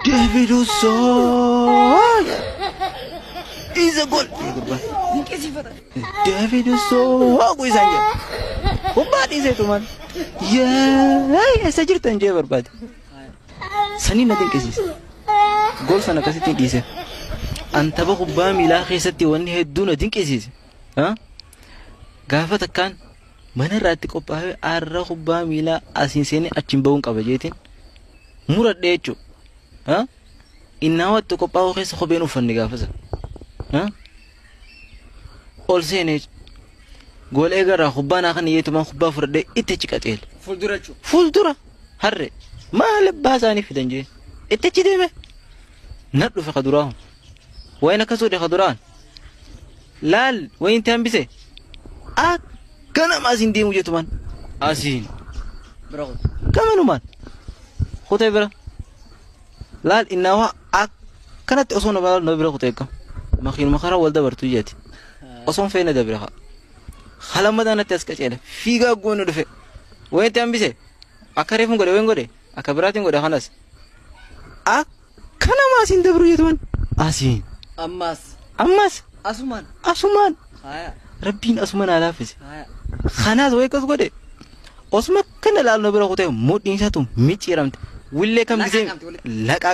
David so is a goal. David so how is it? Who bad is it, man? Yeah, I said you're tangible, but Sunny nothing is goals and a cassette is it. And Tabaco Bamila is at the one head do nothing is it. Huh? Gafata can Manaratic Arahuba Mila as insane at Chimbone Cavajating Murat Decho. Huh? In now to Copao has Hobeno Fandigafas. Huh? All saying Gol Egara Hubana and Yetuman Huba for the Itechikatel. Full dura. Hurry. Mal Bazani Fidanje. Itechideme. Not to Fakadura. When a caso de Haduran. Lal, when Tambise. Ah, Kana Mazin Dim Yetuman. Asin. Bro. Come on, man. Whatever. Lal in now, I cannot also know about Nobel Hoteca. Mahin Mahara will never to yet. Also, Fena de Braha. Halamadana Tescachel. Figa going to the Wait and be say. A careful go to a cabrating with the Hanas. Ah, Kanamas in the Bruton. Asin. Amas. Asuman. Rabin Asuman Alafis. Hanas wake us good. Osma Canal Nobel Hotel, Motin to meet your aunt. Will they come to say, like